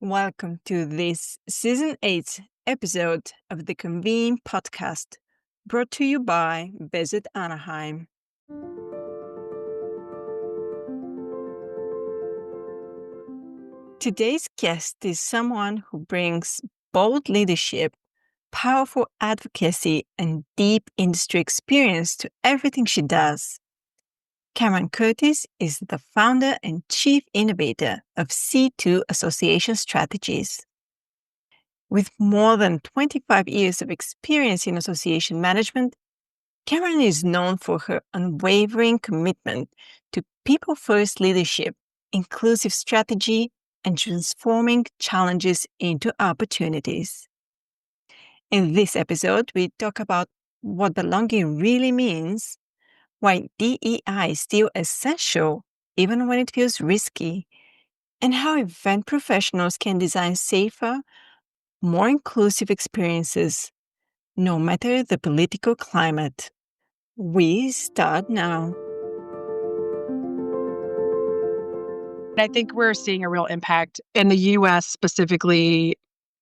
Welcome to this Season 8 episode of the Convene Podcast, brought to you by Visit Anaheim. Today's guest is someone who brings bold leadership, powerful advocacy, and deep industry experience to everything she does. Cameron Curtis is the founder and chief innovator of C2 Association Strategies. With more than 25 years of experience in association management, Cameron is known for her unwavering commitment to people-first leadership, inclusive strategy, and transforming challenges into opportunities. In this episode, we talk about what belonging really means, why DEI is still essential even when it feels risky, and how event professionals can design safer, more inclusive experiences, no matter the political climate. We start now. I think we're seeing a real impact in the US specifically.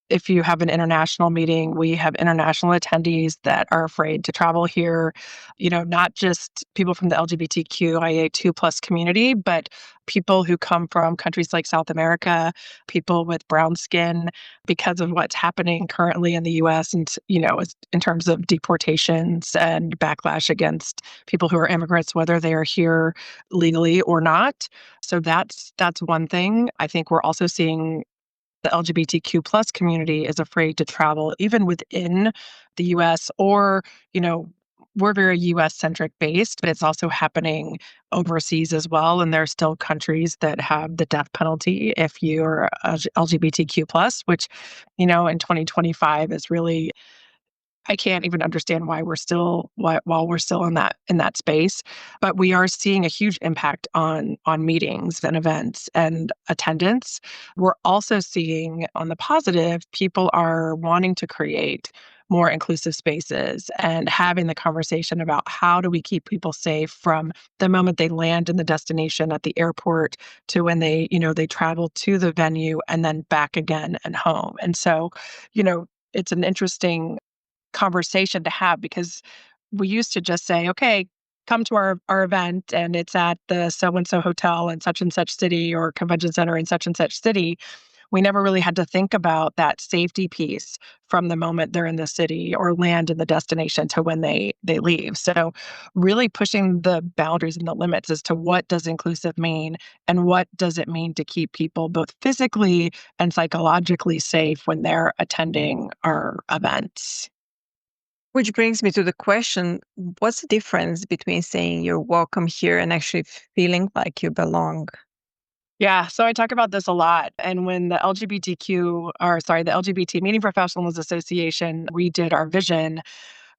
If you have an international meeting, we have international attendees that are afraid to travel here, not just people from the LGBTQIA2 plus community, but people who come from countries like South America, people with brown skin, because of what's happening currently in the US and, in terms of deportations and backlash against people who are immigrants, whether they are here legally or not. So that's one thing. I think we're also seeing the LGBTQ plus community is afraid to travel even within the US or, we're very US centric based, but it's also happening overseas as well. And there are still countries that have the death penalty if you're LGBTQ plus, which, in 2025 is really, I can't even understand why we're still while we're still in that space. But we are seeing a huge impact on meetings and events and attendance. We're also seeing on the positive, people are wanting to create more inclusive spaces and having the conversation about how do we keep people safe from the moment they land in the destination at the airport to when they travel to the venue and then back again and home. And so, it's an interesting conversation to have because we used to just say, okay, come to our event and it's at the so-and-so hotel in such and such city or convention center in such and such city. We never really had to think about that safety piece from the moment they're in the city or land in the destination to when they leave. So really pushing the boundaries and the limits as to what does inclusive mean and what does it mean to keep people both physically and psychologically safe when they're attending our events. Which brings me to the question, what's the difference between saying you're welcome here and actually feeling like you belong? Yeah, so I talk about this a lot. And when the LGBT Meeting Professionals Association redid our vision,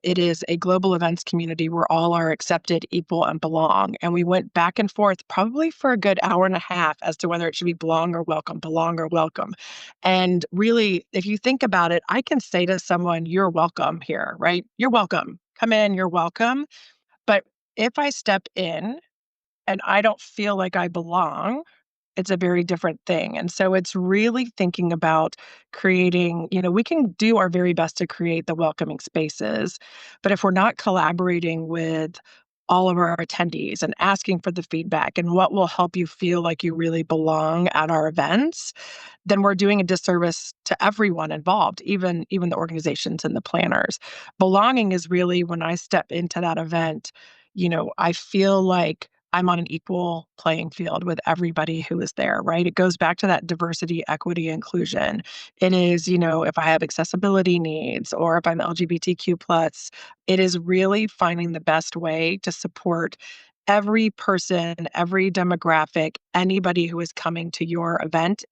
it is a global events community where all are accepted, equal, and belong. And we went back and forth probably for a good hour and a half as to whether it should be belong or welcome, belong or welcome. And really, if you think about it, I can say to someone, you're welcome here, right? You're welcome. Come in, you're welcome. But if I step in and I don't feel like I belong, it's a very different thing. And so it's really thinking about creating, we can do our very best to create the welcoming spaces, but if we're not collaborating with all of our attendees and asking for the feedback and what will help you feel like you really belong at our events, then we're doing a disservice to everyone involved, even the organizations and the planners. Belonging is really when I step into that event, I feel like I'm on an equal playing field with everybody who is there, right? It goes back to that diversity, equity, inclusion. It is, if I have accessibility needs or if I'm LGBTQ plus, it is really finding the best way to support every person, every demographic, anybody who is coming to your event,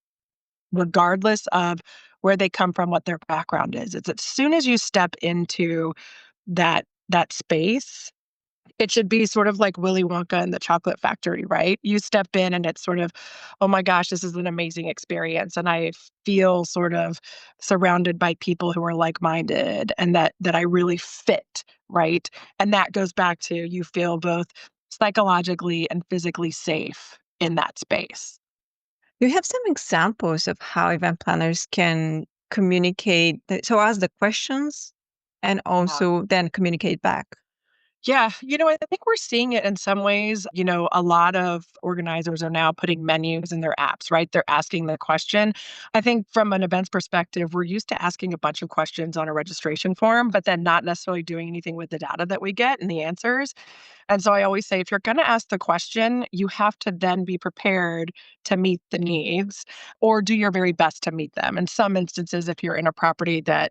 regardless of where they come from, what their background is. It's as soon as you step into that space, it should be sort of like Willy Wonka and the Chocolate Factory, right? You step in and it's sort of, oh my gosh, this is an amazing experience. And I feel sort of surrounded by people who are like-minded and that I really fit, right? And that goes back to you feel both psychologically and physically safe in that space. Do you have some examples of how event planners can communicate? So ask the questions and also then communicate back. Yeah, I think we're seeing it in some ways. A lot of organizers are now putting menus in their apps, right? They're asking the question. I think from an events perspective, we're used to asking a bunch of questions on a registration form, but then not necessarily doing anything with the data that we get and the answers. And so I always say, if you're going to ask the question, you have to then be prepared to meet the needs or do your very best to meet them. In some instances, if you're in a property that,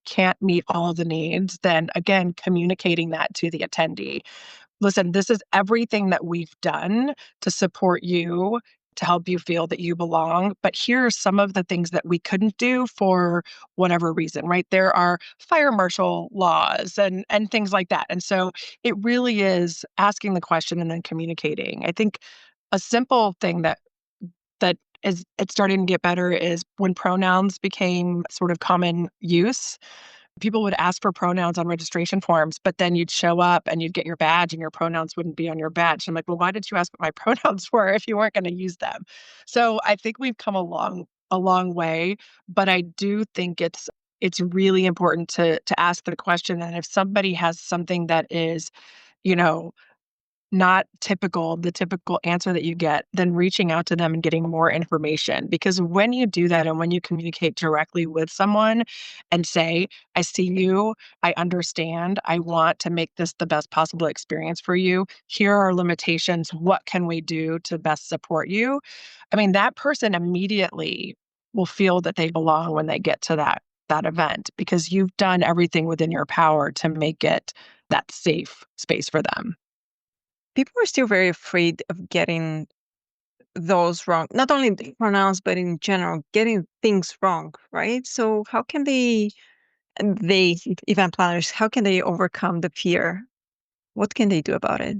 can't meet all of the needs, then again, communicating that to the attendee. Listen, this is everything that we've done to support you, to help you feel that you belong. But here are some of the things that we couldn't do for whatever reason, right? There are fire marshal laws and things like that. And so it really is asking the question and then communicating. I think a simple thing that is it's starting to get better is when pronouns became sort of common use. People would ask for pronouns on registration forms, but then you'd show up and you'd get your badge and your pronouns wouldn't be on your badge. I'm like, well, why did you ask what my pronouns were if you weren't going to use them? So I think we've come a long way, but I do think it's really important to ask the question. And if somebody has something that is, you know, not the typical answer that you get, then reaching out to them and getting more information. Because when you do that and when you communicate directly with someone and say, I see you, I understand, I want to make this the best possible experience for you. Here are limitations. What can we do to best support you? I mean, that person immediately will feel that they belong when they get to that event because you've done everything within your power to make it that safe space for them. People are still very afraid of getting those wrong, not only the pronouns, but in general, getting things wrong, right? So how can they event planners, how can they overcome the fear? What can they do about it?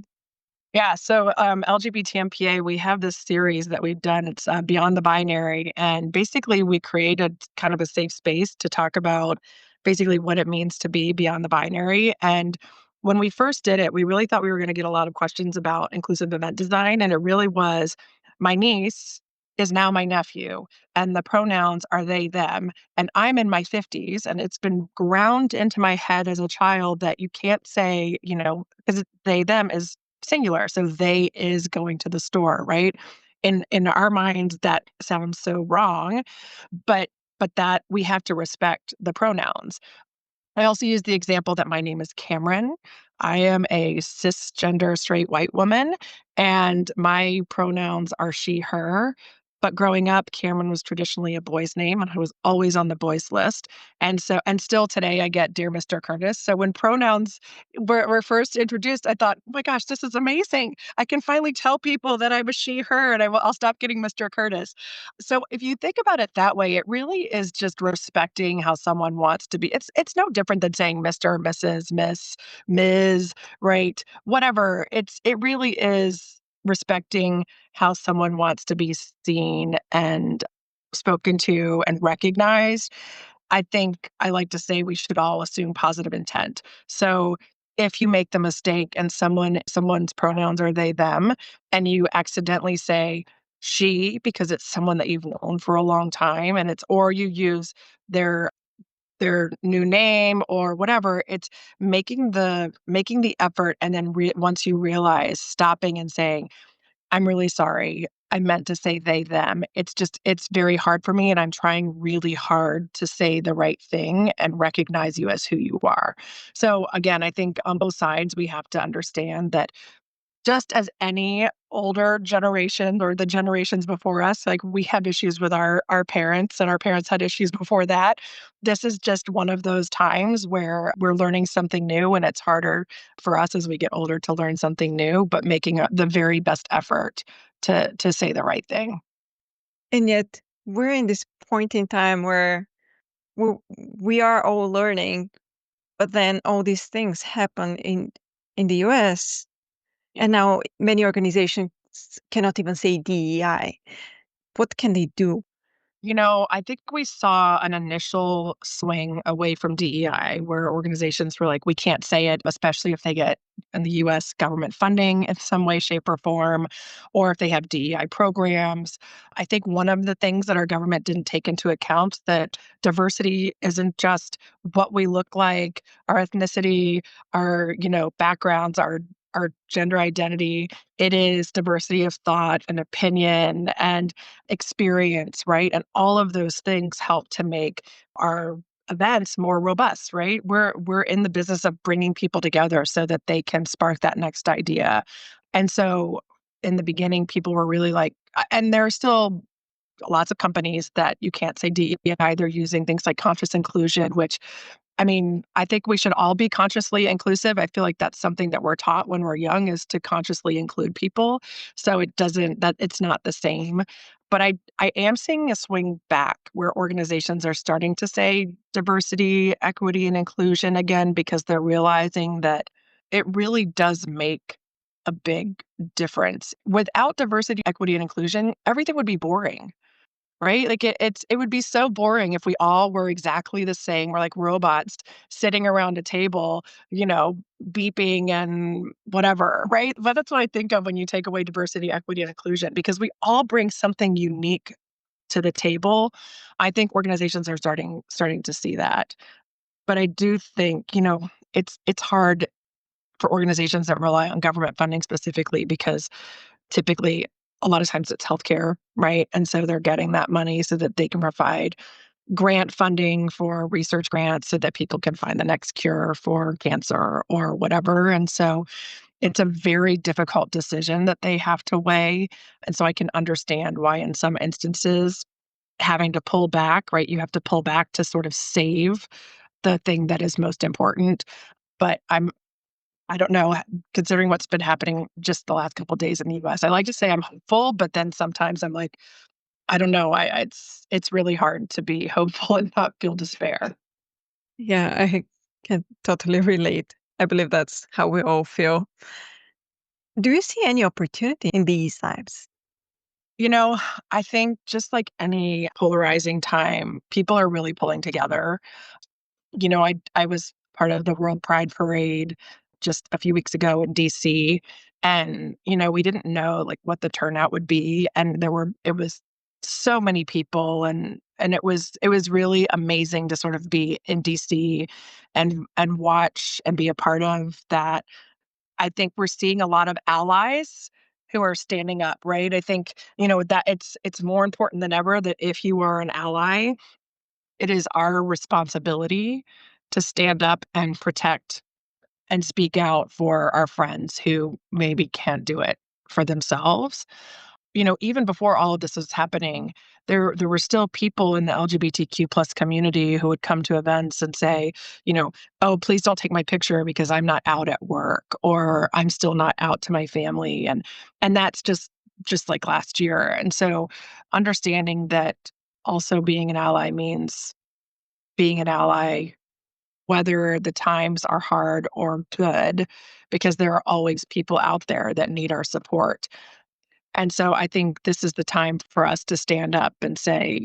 Yeah, so LGBT MPA, we have this series that we've done. It's Beyond the Binary. And basically, we created kind of a safe space to talk about basically what it means to be beyond the binary. And when we first did it, we really thought we were going to get a lot of questions about inclusive event design. And it really was my niece is now my nephew, and the pronouns are they, them. And I'm in my 50s, and it's been ground into my head as a child that you can't say, because they, them is singular. So they is going to the store, right? In our minds, that sounds so wrong, but that we have to respect the pronouns. I also use the example that my name is Cameron. I am a cisgender straight white woman, and my pronouns are she, her. But growing up, Cameron was traditionally a boy's name, and I was always on the boys list. And still today, I get Dear Mr. Curtis. So when pronouns were first introduced, I thought, oh my gosh, this is amazing. I can finally tell people that I'm a she, her, and I'll stop getting Mr. Curtis. So if you think about it that way, it really is just respecting how someone wants to be. It's no different than saying Mr., Mrs., Miss, Ms., right? Whatever. It really is respecting how someone wants to be seen and spoken to and recognized. I think I like to say we should all assume positive intent. So if you make the mistake and someone's pronouns are they, them, and you accidentally say she because it's someone that you've known for a long time and or you use their new name or whatever, it's making the effort and then once you realize stopping and saying, I'm really sorry. I meant to say they, them. It's very hard for me. And I'm trying really hard to say the right thing and recognize you as who you are. So, again, I think on both sides, we have to understand that just as any older generation or the generations before us, like we have issues with our parents and our parents had issues before that. This is just one of those times where we're learning something new and it's harder for us as we get older to learn something new, but making the very best effort to say the right thing. And yet we're in this point in time where we we are all learning, but then all these things happen in the US, and now many organizations cannot even say DEI. What can they do? I think we saw an initial swing away from DEI where organizations were like, we can't say it, especially if they get in the US government funding in some way, shape, or form, or if they have DEI programs. I think one of the things that our government didn't take into account that diversity isn't just what we look like, our ethnicity, our, backgrounds, our gender identity. It is diversity of thought and opinion and experience, right? And all of those things help to make our events more robust, right? We're in the business of bringing people together so that they can spark that next idea. And so in the beginning, people were really like, and there are still lots of companies that you can't say DEI. They're using things like conscious inclusion, which I think we should all be consciously inclusive. I feel like that's something that we're taught when we're young is to consciously include people. So it's not the same. But I am seeing a swing back where organizations are starting to say diversity, equity, and inclusion again, because they're realizing that it really does make a big difference. Without diversity, equity, and inclusion, everything would be boring. Right? Like it would be so boring if we all were exactly the same. We're like robots sitting around a table, beeping and whatever, right? But that's what I think of when you take away diversity, equity, and inclusion, because we all bring something unique to the table. I think organizations are starting to see that. But I do think, it's hard for organizations that rely on government funding specifically because typically a lot of times it's healthcare, right? And so they're getting that money so that they can provide grant funding for research grants so that people can find the next cure for cancer or whatever. And so it's a very difficult decision that they have to weigh. And so I can understand why in some instances having to pull back, right? You have to pull back to sort of save the thing that is most important. But I don't know, considering what's been happening just the last couple of days in the US. I like to say I'm hopeful, but then sometimes I'm like, I don't know. It's really hard to be hopeful and not feel despair. Yeah, I can totally relate. I believe that's how we all feel. Do you see any opportunity in these times? I think just like any polarizing time, people are really pulling together. I was part of the World Pride Parade just a few weeks ago in DC. And, we didn't know like what the turnout would be. And it was so many people and it was really amazing to sort of be in DC and watch and be a part of that. I think we're seeing a lot of allies who are standing up, right? I think, that it's more important than ever that if you are an ally, it is our responsibility to stand up and protect and speak out for our friends who maybe can't do it for themselves. Even before all of this was happening, there were still people in the LGBTQ plus community who would come to events and say, oh, please don't take my picture because I'm not out at work or I'm still not out to my family. And that's just like last year. And so understanding that also being an ally means being an ally, whether the times are hard or good, because there are always people out there that need our support. And so I think this is the time for us to stand up and say,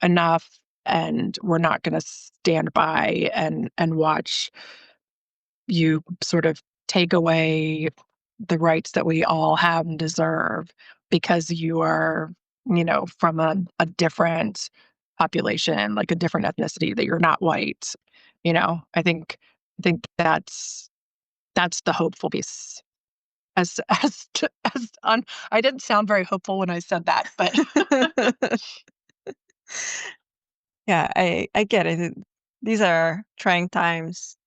enough, and we're not going to stand by and watch you sort of take away the rights that we all have and deserve because you are, from a different population, like a different ethnicity, that you're not white. I think that's the hopeful piece. I didn't sound very hopeful when I said that, but Yeah, I get it. These are trying times.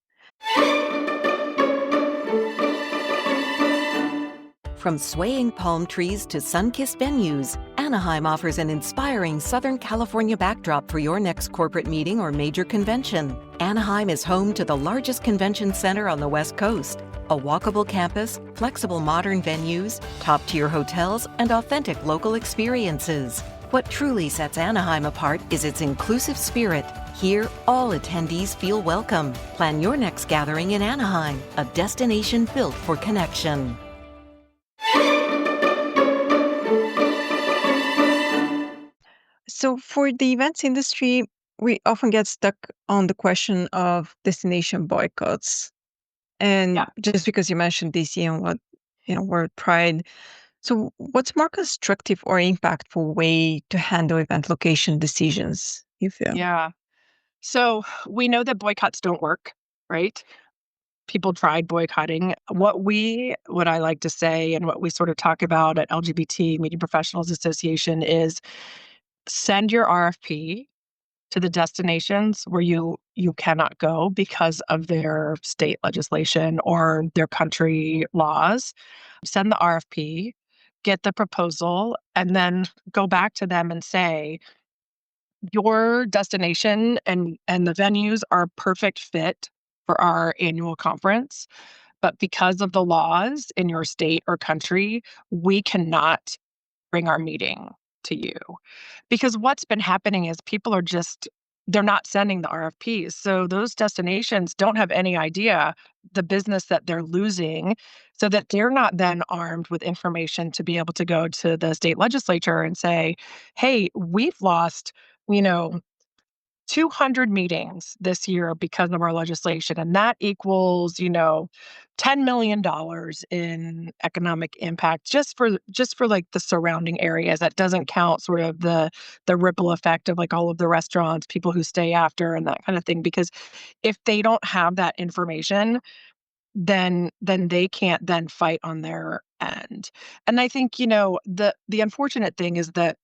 From swaying palm trees to sun-kissed venues, Anaheim offers an inspiring Southern California backdrop for your next corporate meeting or major convention. Anaheim is home to the largest convention center on the West Coast, a walkable campus, flexible modern venues, top-tier hotels, and authentic local experiences. What truly sets Anaheim apart is its inclusive spirit. Here, all attendees feel welcome. Plan your next gathering in Anaheim, a destination built for connection. So for the events industry, we often get stuck on the question of destination boycotts. And just because you mentioned DC and World Pride, so what's more constructive or impactful way to handle event location decisions, you feel? Yeah. So we know that boycotts don't work, right? People tried boycotting. What I like to say and what we sort of talk about at LGBT Meeting Professionals Association is send your RFP to the destinations where you cannot go because of their state legislation or their country laws. Send the RFP, get the proposal, and then go back to them and say, your destination and the venues are a perfect fit for our annual conference, but because of the laws in your state or country, we cannot bring our meeting to you. Because what's been happening is people are just they're not sending the RFPs. So those destinations don't have any idea the business that they're losing, so that they're not then armed with information to be able to go to the state legislature and say, "Hey, we've lost, you know, 200 meetings this year because of our legislation, and that equals, $10 million in economic impact just for like the surrounding areas. That doesn't count sort of the ripple effect of like all of the restaurants, people who stay after and that kind of thing. Because if they don't have that information, then they can't then fight on their end. And I think, the unfortunate thing is that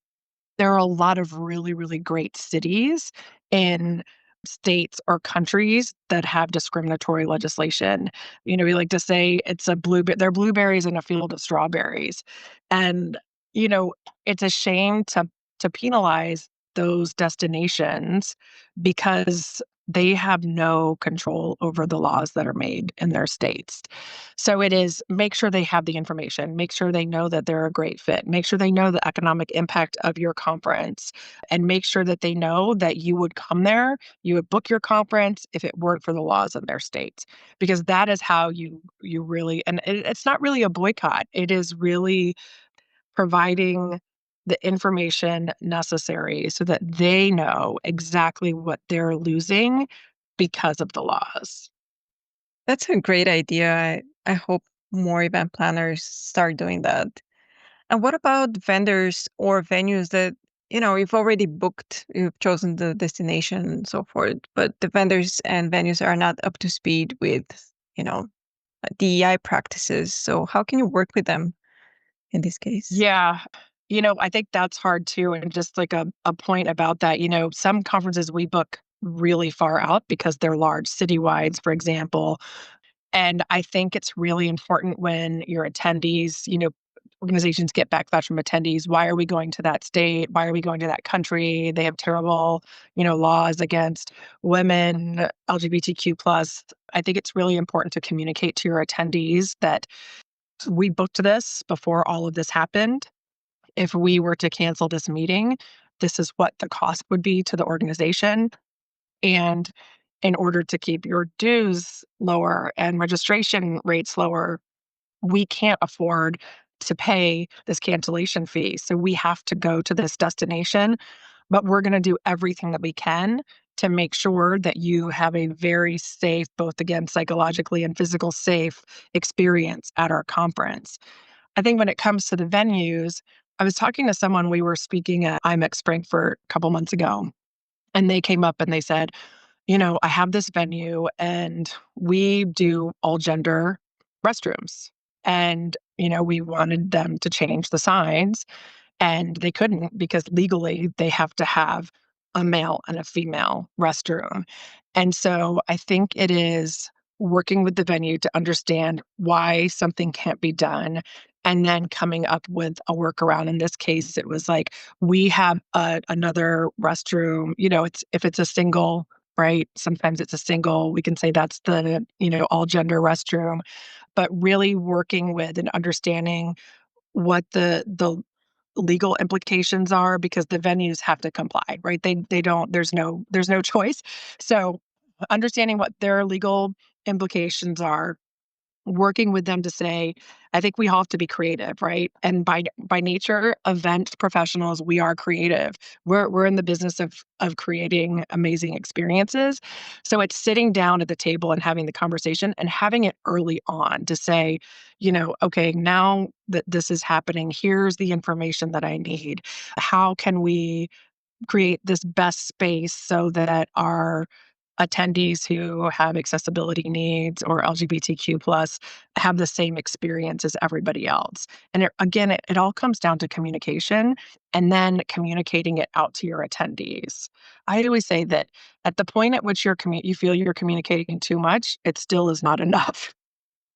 there are a lot of really, really great cities in states or countries that have discriminatory legislation. We like to say it's they're blueberries in a field of strawberries. And, you know, it's a shame to penalize those destinations because they have no control over the laws that are made in their states. So it is make sure they have the information, make sure they know that they're a great fit, make sure they know the economic impact of your conference, and make sure that they know that you would come there, you would book your conference if it weren't for the laws in their states. Because that is how you really, and it's not really a boycott. It is really providing the information necessary so that they know exactly what they're losing because of the laws. That's a great idea. I hope more event planners start doing that. And what about vendors or venues that, you've already booked, you've chosen the destination and so forth, but the vendors and venues are not up to speed with, you know, DEI practices. So how can you work with them in this case? Yeah. I think that's hard too. And just like a point about that, some conferences we book really far out because they're large citywides, for example. And I think it's really important when your attendees, organizations get backlash from attendees. Why are we going to that state? Why are we going to that country? They have terrible, laws against women, LGBTQ plus. I think it's really important to communicate to your attendees that we booked this before all of this happened. If we were to cancel this meeting, this is what the cost would be to the organization. And in order to keep your dues lower and registration rates lower, we can't afford to pay this cancellation fee. So we have to go to this destination, but we're going to do everything that we can to make sure that you have a very safe, both again, psychologically and physical safe experience at our conference. I think when it comes to the venues, I was talking to someone, we were speaking at IMEX Frankfurt a couple months ago, and they came up and they said, I have this venue and we do all gender restrooms. And, we wanted them to change the signs and they couldn't because legally they have to have a male and a female restroom. And so I think it is working with the venue to understand why something can't be done and then coming up with a workaround. In this case, it was like, we have another restroom, if it's a single, right? Sometimes it's a single, we can say that's the, all gender restroom, but really working with and understanding what the legal implications are because the venues have to comply, right? They don't, there's no choice. So understanding what their legal implications are working with them to say, I think we all have to be creative, right? And by nature, event professionals, we are creative. We're in the business of creating amazing experiences. So it's sitting down at the table and having the conversation and having it early on to say, okay, now that this is happening, here's the information that I need. How can we create this best space so that our attendees who have accessibility needs or LGBTQ plus have the same experience as everybody else. And it all comes down to communication and then communicating it out to your attendees. I always say that at the point at which you feel you're communicating too much, it still is not enough.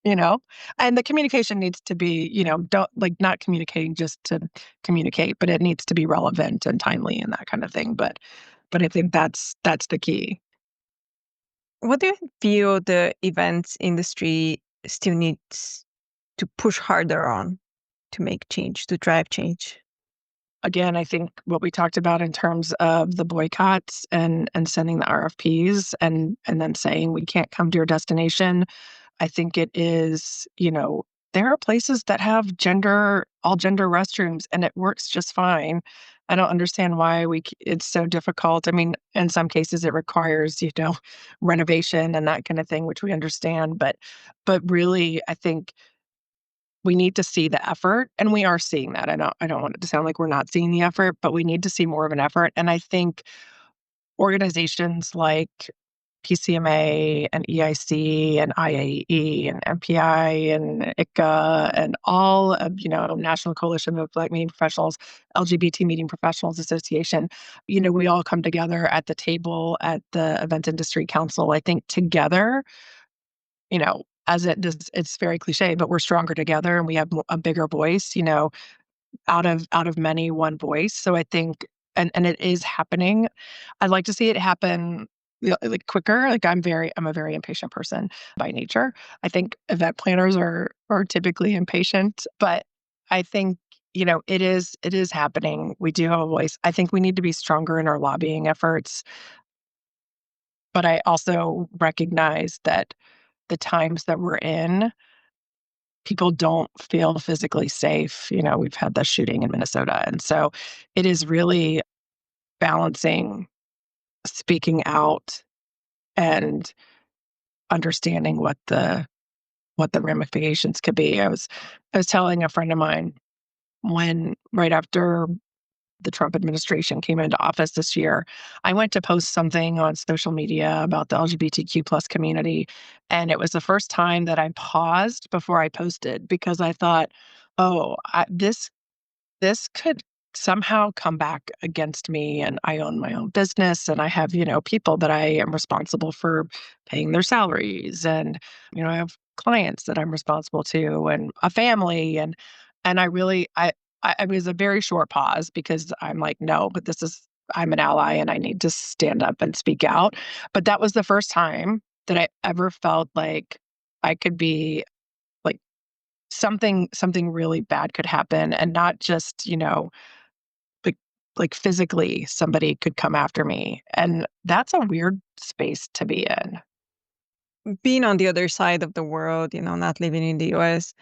you know and the communication needs to be, don't like not communicating just to communicate, but it needs to be relevant and timely and that kind of thing. But I think that's the key. What do you feel the events industry still needs to push harder on to make change, to drive change? Again, I think what we talked about in terms of the boycotts and sending the RFPs and then saying we can't come to your destination. I think it is, there are places that have all gender restrooms and it works just fine. I don't understand why it's so difficult. I mean, in some cases it requires, renovation and that kind of thing, which we understand. But really, I think we need to see the effort, and we are seeing that. I don't want it to sound like we're not seeing the effort, but we need to see more of an effort. And I think organizations like Pcma and EIC and IAE and MPI and ICA and all of, National Coalition of Black Meeting Professionals, LGBT Meeting Professionals Association, we all come together at the table at the Event Industry Council. I think together, as it's very cliche, but we're stronger together and we have a bigger voice, out of many, one voice. So I think, and it is happening. I'd like to see it happen like quicker. Like I'm a very impatient person by nature. I think event planners are typically impatient, but I think, it is happening. We do have a voice. I think we need to be stronger in our lobbying efforts. But I also recognize that the times that we're in, people don't feel physically safe. We've had the shooting in Minnesota. And so it is really balancing speaking out and understanding what the ramifications could be. I was telling a friend of mine when right after the Trump administration came into office this year, I went to post something on social media about the LGBTQ plus community. And it was the first time that I paused before I posted because I thought, oh, this could somehow come back against me. And I own my own business and I have, people that I am responsible for paying their salaries. And, I have clients that I'm responsible to and a family. And I was a very short pause because I'm like, no, but I'm an ally and I need to stand up and speak out. But that was the first time that I ever felt like I could be like something really bad could happen and not just, like like physically somebody could come after me. And that's a weird space to be in. Being on the other side of the world, not living in the US,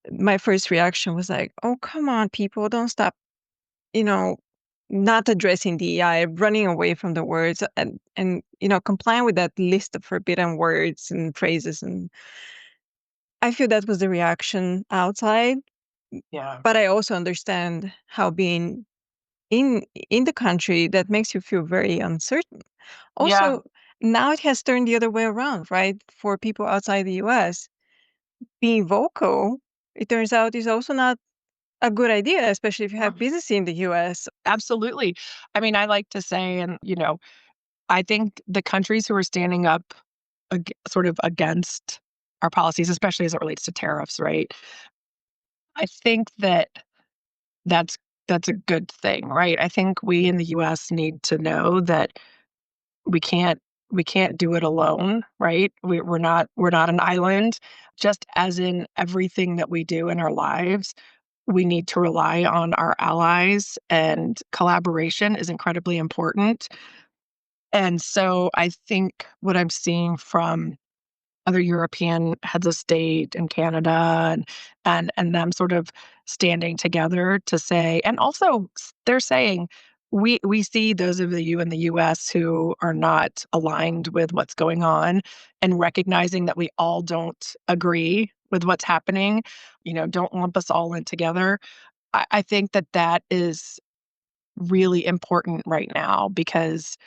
my first reaction was like, oh, come on, people, don't stop, you know, not addressing DEI, running away from the words and complying with that list of forbidden words and phrases. And I feel that was the reaction outside. Yeah. But I also understand how being in the country, that makes you feel very uncertain. Yeah. Also, now it has turned the other way around, right? For people outside the US, being vocal, it turns out, is also not a good idea, especially if you have business in the US. Absolutely. I mean, I like to say, and, I think the countries who are standing up sort of against our policies, especially as it relates to tariffs, right? I think that's that's a good thing, right? I think we in the US need to know that we can't we can't do it alone, right? We're not an island. Just as in everything that we do in our lives, we need to rely on our allies, and collaboration is incredibly important. And so I think what I'm seeing from other European heads of state and Canada and them sort of standing together to say, and also they're saying, we see those of you in the US who are not aligned with what's going on and recognizing that we all don't agree with what's happening, don't lump us all in together. I think that that is really important right now because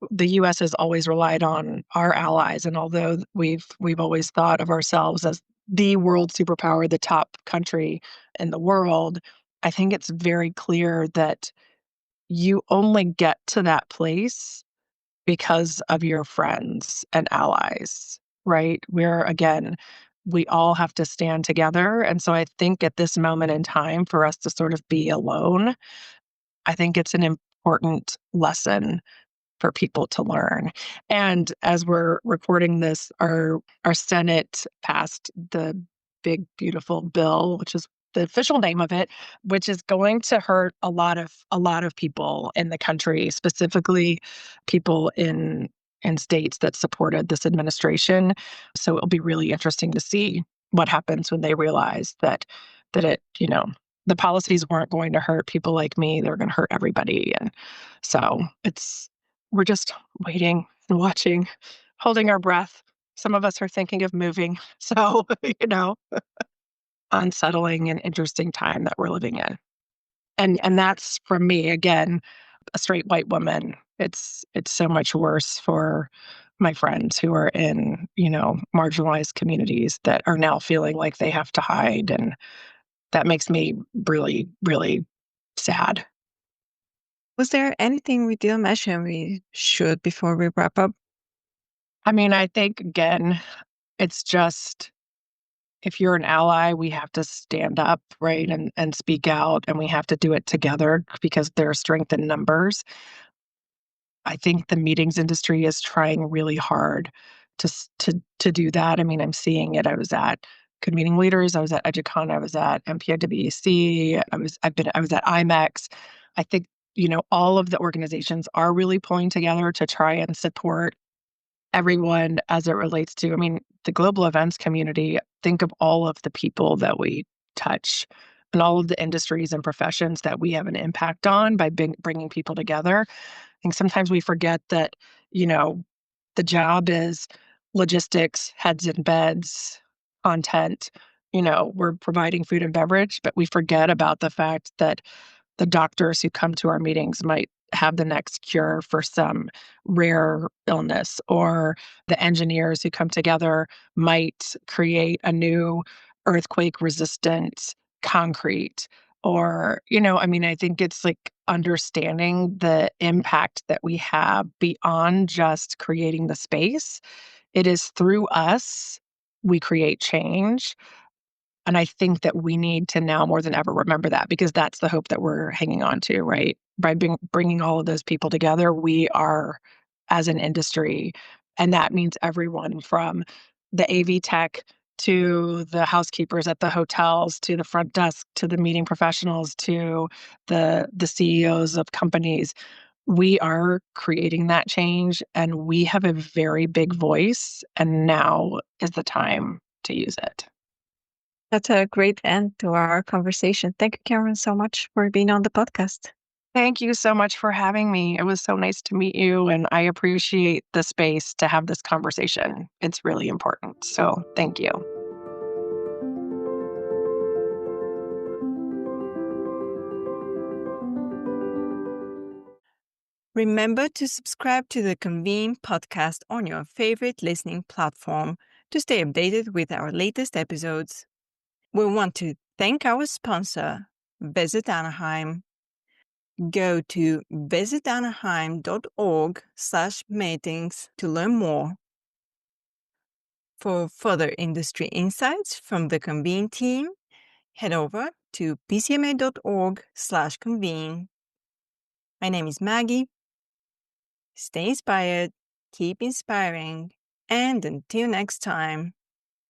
the US has always relied on our allies, and although we've always thought of ourselves as the world superpower, the top country in the world, I think it's very clear that you only get to that place because of your friends and allies, right? Where again, we all have to stand together, and so I think at this moment in time for us to sort of be alone, I think it's an important lesson for people to learn. And as we're recording this, our Senate passed the big beautiful bill, which is the official name of it, which is going to hurt a lot of people in the country, specifically people in states that supported this administration. So it'll be really interesting to see what happens when they realize that the policies weren't going to hurt people like me, they're going to hurt everybody. And so we're just waiting and watching, holding our breath. Some of us are thinking of moving. So, unsettling and interesting time that we're living in. And that's from me, again, a straight white woman. It's so much worse for my friends who are in, marginalized communities that are now feeling like they have to hide. And that makes me really, really sad. Was there anything we didn't mention we should before we wrap up? I mean, I think, again, it's just if you're an ally, we have to stand up, right, and speak out, and we have to do it together because there's strength in numbers. I think the meetings industry is trying really hard to do that. I mean, I'm seeing it. I was at Convening Leaders, I was at EduCon, I was at MPIWEC, I was at IMEX. I think, all of the organizations are really pulling together to try and support everyone as it relates to, I mean, the global events community. Think of all of the people that we touch and all of the industries and professions that we have an impact on by bringing people together. I think sometimes we forget that, the job is logistics, heads in beds, content. We're providing food and beverage, but we forget about the fact that the doctors who come to our meetings might have the next cure for some rare illness, or the engineers who come together might create a new earthquake resistant concrete. Or, I mean, I think it's like understanding the impact that we have beyond just creating the space. It is through us we create change. And I think that we need to now more than ever remember that, because that's the hope that we're hanging on to, right? By bringing all of those people together, we are, as an industry, and that means everyone from the AV tech to the housekeepers at the hotels, to the front desk, to the meeting professionals, to the CEOs of companies. We are creating that change, and we have a very big voice, and now is the time to use it. That's a great end to our conversation. Thank you, Cameron, so much for being on the podcast. Thank you so much for having me. It was so nice to meet you, and I appreciate the space to have this conversation. It's really important. So thank you. Remember to subscribe to the Convene Podcast on your favorite listening platform to stay updated with our latest episodes. We want to thank our sponsor, Visit Anaheim. Go to visitanaheim.org/meetings to learn more. For further industry insights from the Convene team, head over to pcma.org/convene. My name is Maggie. Stay inspired, keep inspiring, and until next time.